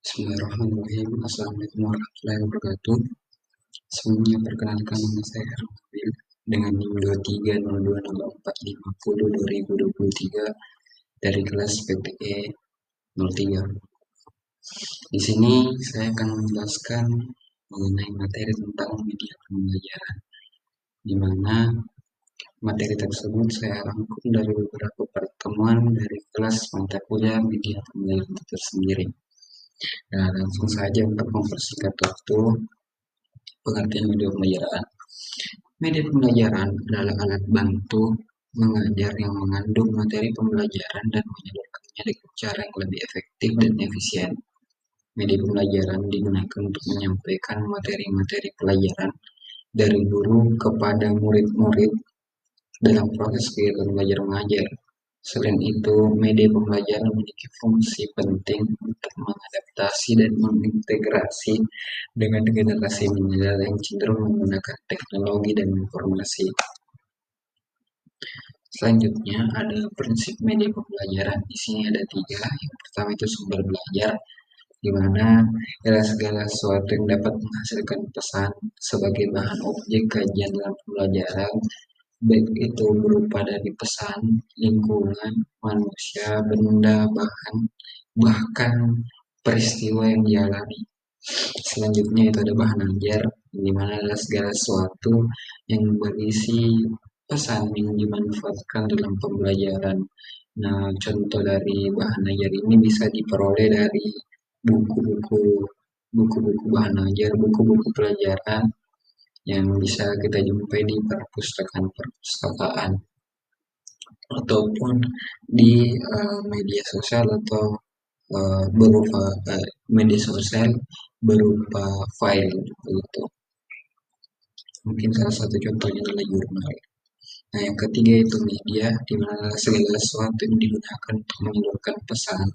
Bismillahirrahmanirrahim. Assalamualaikum warahmatullahi wabarakatuh. Sebelumnya perkenalkan nama saya Hermabil dengan NIM 230204502023 dari kelas PTE 03. Di sini saya akan menjelaskan mengenai materi tentang media pembelajaran, di mana materi tersebut saya rangkum dari beberapa pertemuan dari kelas mata kuliah media pembelajaran itu tersendiri. Nah, langsung saja untuk mempersingkat waktu, pengertian media pembelajaran. Media pembelajaran adalah alat bantu mengajar yang mengandung materi pembelajaran dan menyalurkannya dengan cara yang lebih efektif dan efisien. Media pembelajaran digunakan untuk menyampaikan materi-materi pelajaran dari guru kepada murid-murid dalam proses kegiatan belajar mengajar. Selain itu, media pembelajaran memiliki fungsi penting untuk mengadaptasi dan mengintegrasi dengan generasi milenial yang cenderung menggunakan teknologi dan informasi. Selanjutnya ada prinsip media pembelajaran. Di sini ada 3. Yang pertama itu sumber belajar, di mana segala sesuatu yang dapat menghasilkan pesan sebagai bahan objek kajian dalam pembelajaran, baik itu berupa dari pesan, lingkungan, manusia, benda, bahkan peristiwa yang dialami. Selanjutnya itu ada bahan ajar, di mana adalah segala sesuatu yang berisi pesan yang dimanfaatkan dalam pembelajaran. Nah, contoh dari bahan ajar ini bisa diperoleh dari buku-buku bahan ajar, buku-buku pelajaran yang bisa kita jumpai di perpustakaan ataupun di media sosial atau berupa media sosial berupa file begitu. Mungkin salah satu contohnya adalah jurnal. Nah, yang ketiga itu media, di mana segala sesuatu yang digunakan untuk menyalurkan pesan,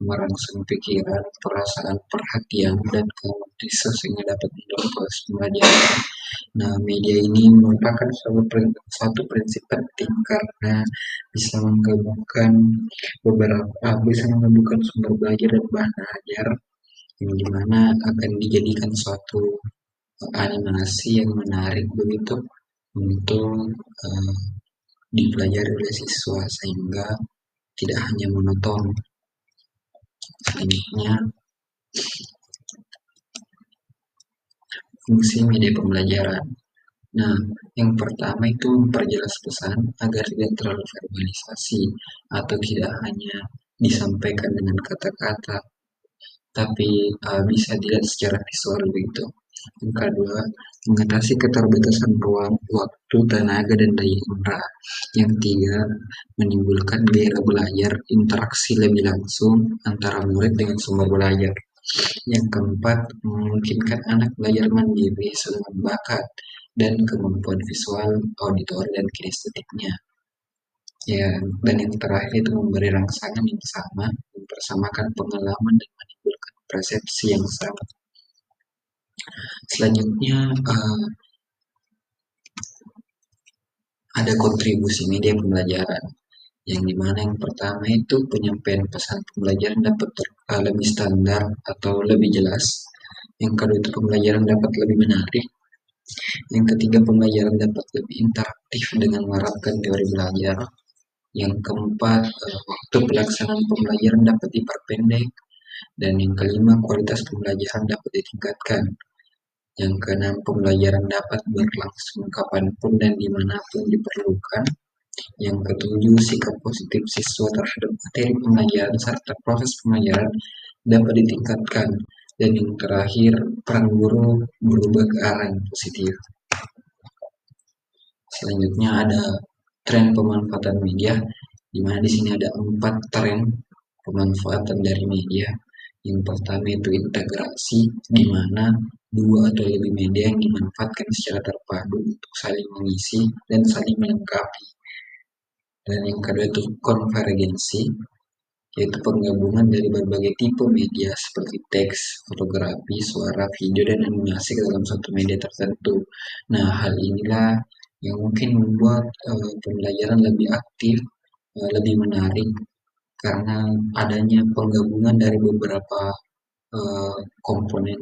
merangsang pikiran, perasaan, perhatian, dan kemudian sehingga dapat mendorong proses pembelajaran. Nah, media ini merupakan suatu prinsip penting karena bisa menggabungkan sumber belajar dan bahan ajar, yang dimana akan dijadikan suatu animasi yang menarik begitu untuk dipelajari oleh siswa sehingga tidak hanya monoton. Selanjutnya, fungsi media pembelajaran. Nah, yang pertama itu memperjelas pesan agar tidak terlalu verbalisasi atau tidak hanya disampaikan dengan kata-kata, tapi bisa dilihat secara visual begitu. Yang kedua, mengatasi keterbatasan ruang, waktu, tenaga, dan daya indera. Yang tiga, menimbulkan gairah belajar, interaksi lebih langsung antara murid dengan sumber belajar. Yang keempat, memungkinkan anak belajar mandiri sesuai bakat dan kemampuan visual, auditori, dan kinestetiknya. Ya, dan yang terakhir itu memberi rangsangan yang sama, mempersamakan pengalaman dan menimbulkan persepsi yang sama. Selanjutnya ada kontribusi media pembelajaran, yang dimana yang pertama itu penyampaian pesan pembelajaran dapat lebih standar atau lebih jelas. Yang kedua itu pembelajaran dapat lebih menarik. Yang ketiga, pembelajaran dapat lebih interaktif dengan menerapkan teori belajar. Yang keempat, waktu pelaksanaan pembelajaran dapat diperpendek. Dan yang kelima, kualitas pembelajaran dapat ditingkatkan. Yang keenam, pembelajaran dapat berlangsung kapanpun dan dimanapun diperlukan. Yang ketujuh, sikap positif siswa terhadap materi pembelajaran serta proses pembelajaran dapat ditingkatkan. Dan yang terakhir, peran guru berubah ke arah yang positif. Selanjutnya ada tren pemanfaatan media, di mana di sini ada 4 tren pemanfaatan dari media. Yang pertama itu integrasi, di mana 2 atau lebih media yang dimanfaatkan secara terpadu untuk saling mengisi dan saling melengkapi. Dan yang kedua itu konvergensi, yaitu penggabungan dari berbagai tipe media seperti teks, fotografi, suara, video, dan animasi ke dalam satu media tertentu. Nah, hal inilah yang mungkin membuat pembelajaran lebih aktif, lebih menarik, karena adanya penggabungan dari beberapa komponen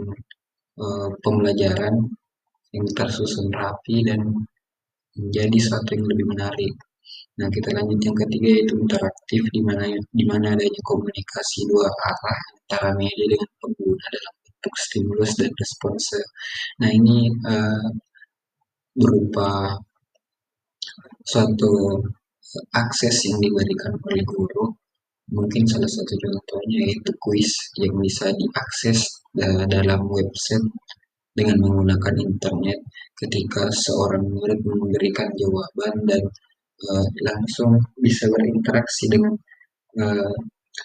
pembelajaran yang tersusun rapi dan menjadi suatu yang lebih menarik. Nah, kita lanjut yang ketiga yaitu interaktif di mana adanya komunikasi dua arah antara media dengan pengguna dalam bentuk stimulus dan respons. Nah, ini berupa suatu akses yang diberikan oleh guru. Mungkin salah satu contohnya yaitu kuis yang bisa diakses dalam website dengan menggunakan internet ketika seorang murid memberikan jawaban dan langsung bisa berinteraksi dengan uh,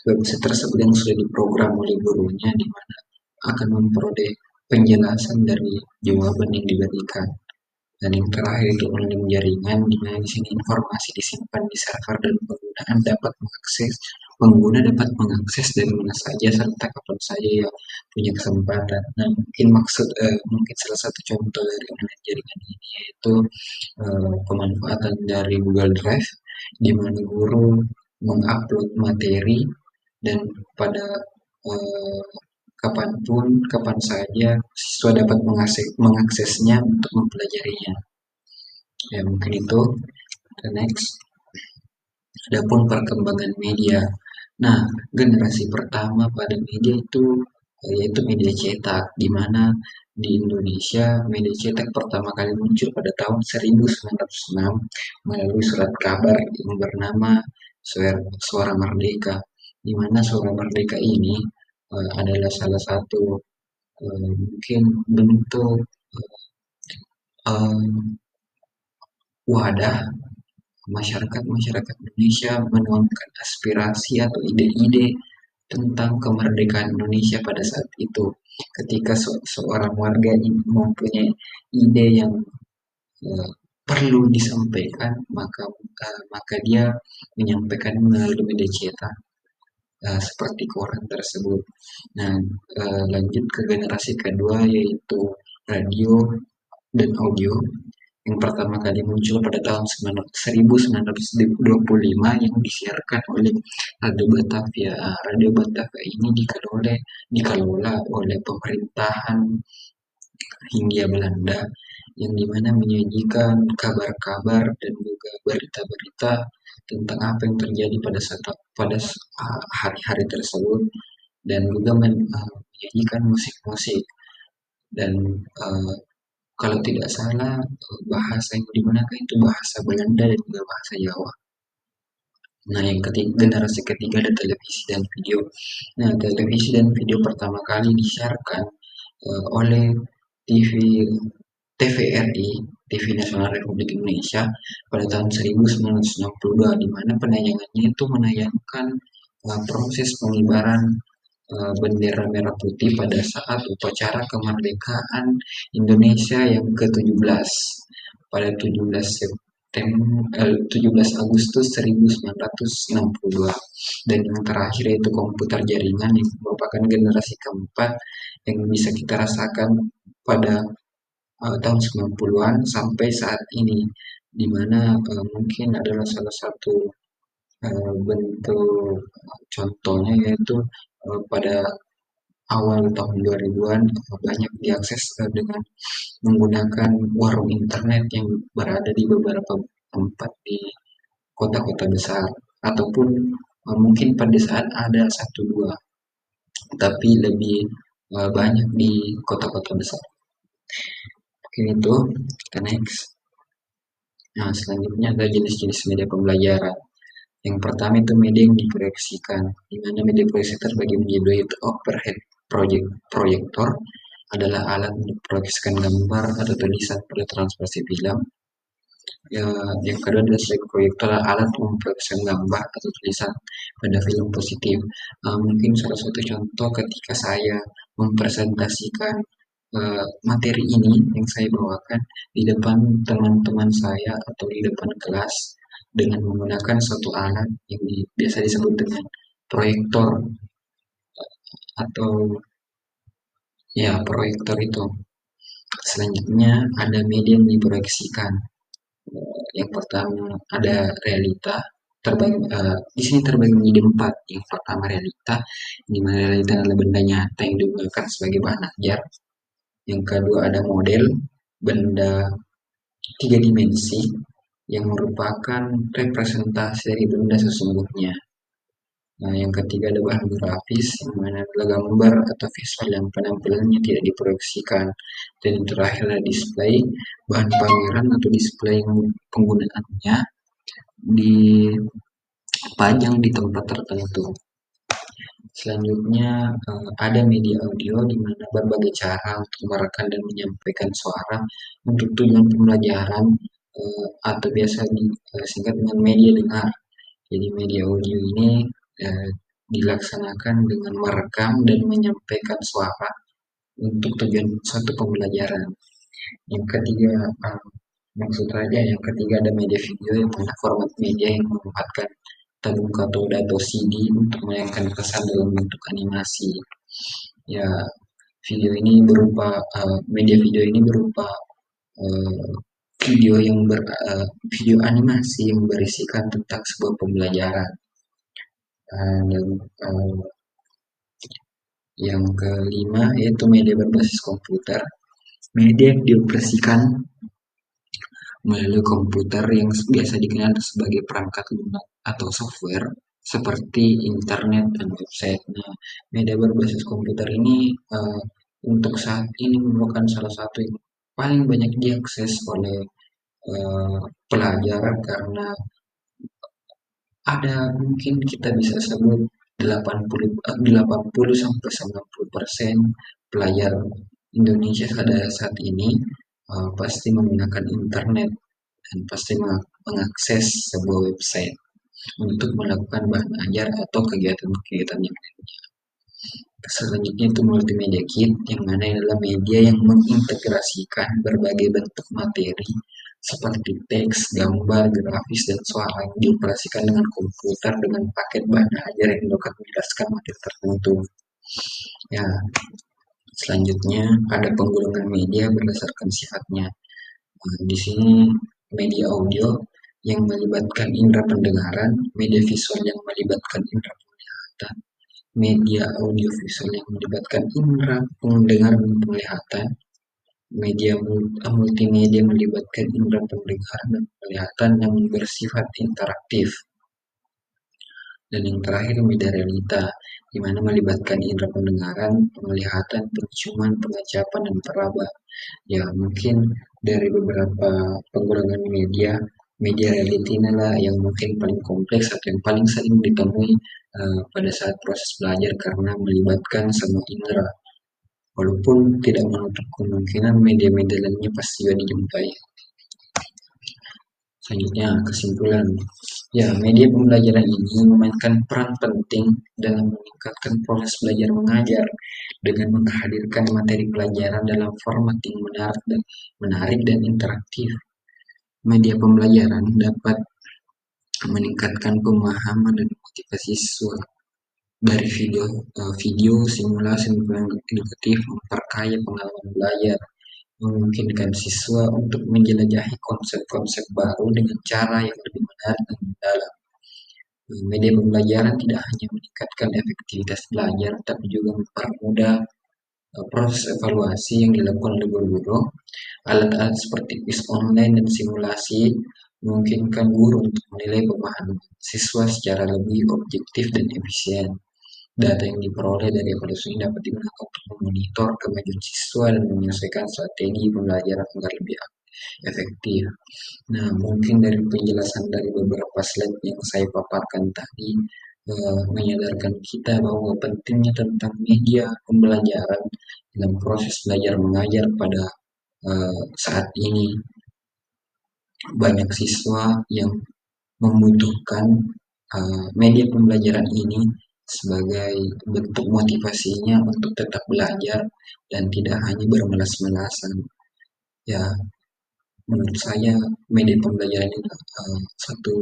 website tersebut yang sudah diprogram oleh gurunya, di mana akan memperoleh penjelasan dari jawaban yang diberikan. Dan yang terakhir itu online jaringan, di mana di sini informasi disimpan di server dan pengguna dapat mengakses dari mana saja serta kapan saja yang punya kesempatan. Nah, mungkin salah satu contoh dari online jaringan ini yaitu pemanfaatan dari Google Drive, di mana guru mengupload materi dan pada eh, kapanpun, kapan saja siswa dapat mengaksesnya untuk mempelajarinya. Ya, mungkin itu. The next, adapun perkembangan media. Nah, generasi pertama pada media itu yaitu media cetak, di mana di Indonesia media cetak pertama kali muncul pada tahun 1906 melalui surat kabar yang bernama Suara Merdeka, di mana Suara Merdeka ini adalah salah satu mungkin bentuk uh, wadah masyarakat-masyarakat Indonesia menuangkan aspirasi atau ide-ide tentang kemerdekaan Indonesia pada saat itu. Ketika seorang warga mempunyai ide yang uh, perlu disampaikan, maka dia menyampaikan melalui media cetak seperti koran tersebut. Nah, lanjut ke generasi kedua yaitu radio dan audio yang pertama kali muncul pada tahun 1925 yang disiarkan oleh Radio Batavia. Radio Batavia ini dikelola oleh pemerintahan Hindia Belanda yang dimana menyajikan kabar-kabar dan juga berita-berita tentang apa yang terjadi pada hari-hari tersebut dan juga menyajikan musik-musik dan uh, kalau tidak salah bahasa yang digunakan itu bahasa Belanda dan juga bahasa Jawa. Nah, yang ketiga, generasi ketiga ada televisi dan video. Nah, televisi dan video pertama kali disiarkan oleh TV TVRI, TV Nasional Republik Indonesia pada tahun 1962, di mana penayangannya itu menayangkan proses pengibaran bendera merah putih pada saat upacara kemerdekaan Indonesia yang ke-17 pada 17 Agustus 1962, dan yang terakhir yaitu komputer jaringan yang merupakan generasi keempat yang bisa kita rasakan pada tahun 90-an sampai saat ini, di mana mungkin adalah salah satu bentuk contohnya yaitu pada awal tahun 2000-an banyak diakses dengan menggunakan warung internet yang berada di beberapa tempat di kota-kota besar ataupun mungkin pada saat ada satu dua tapi lebih banyak di kota-kota besar. Mungkin itu kita next. Nah, selanjutnya ada jenis-jenis media pembelajaran. Yang pertama itu media yang diproyeksikan, di mana media proyeksi terbagi menjadi dua yaitu overhead proyektor adalah alat untuk memproyeksikan gambar atau tulisan pada transversi film. Ya, yang kedua adalah slide proyektor, alat untuk memproyeksikan gambar atau tulisan pada film positif. Mungkin salah satu contoh ketika saya mempresentasikan materi ini yang saya bawakan di depan teman-teman saya atau di depan kelas dengan menggunakan suatu alat yang biasa disebut dengan proyektor atau ya proyektor itu. Selanjutnya ada media yang diproyeksikan. Yang pertama ada realita, di sini terbagi menjadi empat. Yang pertama realita, di mana realita adalah benda nyata yang digunakan sebagai bahan ajar. Yang kedua ada model, benda tiga dimensi yang merupakan representasi dari benda sesungguhnya. Nah, yang ketiga ada bahan grafis, yang mana adalah gambar atau visual yang penampilannya tidak diproyeksikan. Dan yang terakhir adalah display, bahan pameran atau display yang penggunaannya dipajang di tempat tertentu. Selanjutnya ada media audio di mana berbagai cara untuk merekam dan menyampaikan suara untuk tujuan pembelajaran atau biasa disingkat dengan media dengar. Jadi media audio ini dilaksanakan dengan merekam dan menyampaikan suara untuk tujuan suatu pembelajaran. Yang ketiga maksud saja yang ketiga ada media video yang mana format media yang memanfaatkan tabung katoda atau CD untuk menayangkan pesan dalam bentuk animasi. Ya, media video ini berupa uh, video animasi yang berisikan tentang sebuah pembelajaran. Dan yang kelima yaitu media berbasis komputer. Media yang dioperasikan melalui komputer yang biasa dikenal sebagai perangkat lunak atau software seperti internet dan website. Nah, media berbasis komputer ini untuk saat ini merupakan salah satu yang paling banyak diakses oleh pelajar karena ada mungkin kita bisa sebut 80 sampai 90% pelajar Indonesia pada saat ini pasti menggunakan internet dan pasti mengakses sebuah website untuk melakukan bahan ajar atau kegiatan-kegiatan yang lainnya. Selanjutnya itu multimedia kit, yang mana adalah media yang mengintegrasikan berbagai bentuk materi seperti teks, gambar, grafis, dan suara yang dioperasikan dengan komputer dengan paket bahan ajar yang dapat menjelaskan materi tertentu. Ya, selanjutnya ada penggolongan media berdasarkan sifatnya. Di sini media audio yang melibatkan indera pendengaran, media visual yang melibatkan indera penglihatan, media audiovisual yang melibatkan indera pendengaran dan penglihatan, media multimedia melibatkan indera pendengaran dan penglihatan yang bersifat interaktif. Dan yang terakhir media realita, di mana melibatkan indera pendengaran, penglihatan, penciuman, pengacapan, dan peraba. Ya, mungkin dari beberapa penggolongan media reality inilah yang mungkin paling kompleks atau yang paling sering ditemui pada saat proses belajar karena melibatkan semua indera. Walaupun tidak menutup kemungkinan media-media lainnya pasti juga dijumpai. Selanjutnya, kesimpulan. Ya, media pembelajaran ini memainkan peran penting dalam meningkatkan proses belajar mengajar dengan menghadirkan materi pelajaran dalam format yang menarik dan interaktif. Media pembelajaran dapat meningkatkan pemahaman dan motivasi siswa dari video simulasi edukatif memperkaya pengalaman belajar, memungkinkan siswa untuk menjelajahi konsep-konsep baru dengan cara yang lebih menarik dan mendalam. Media pembelajaran tidak hanya meningkatkan efektivitas belajar, tapi juga mempermudah proses evaluasi yang dilakukan oleh guru-guru. Alat-alat seperti quiz online dan simulasi memungkinkan guru untuk menilai pemahaman siswa secara lebih objektif dan efisien. Data yang diperoleh dari evaluasi ini dapat digunakan untuk memonitor kemajuan siswa dan menyesuaikan strategi pembelajaran agar lebih efektif. Nah, mungkin dari penjelasan dari beberapa slide yang saya paparkan tadi menyadarkan kita bahwa pentingnya tentang media pembelajaran dalam proses belajar mengajar pada saat ini. Banyak siswa yang membutuhkan media pembelajaran ini sebagai bentuk motivasinya untuk tetap belajar dan tidak hanya bermelas-melasan. Ya, menurut saya media pembelajaran ini satu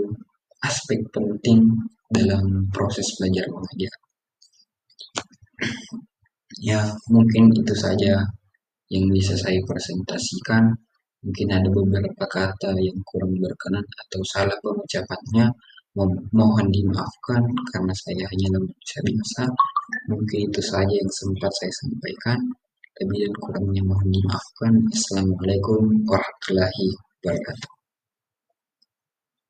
aspek penting dalam proses belajar mengajar. Ya, mungkin itu saja yang bisa saya presentasikan. Mungkin ada beberapa kata yang kurang berkenan atau salah pengucapannya. Mohon dimaafkan karena saya hanyalah manusia biasa. Mungkin itu saja yang sempat saya sampaikan. Lebih dan kurangnya mohon dimaafkan. Assalamualaikum warahmatullahi wabarakatuh.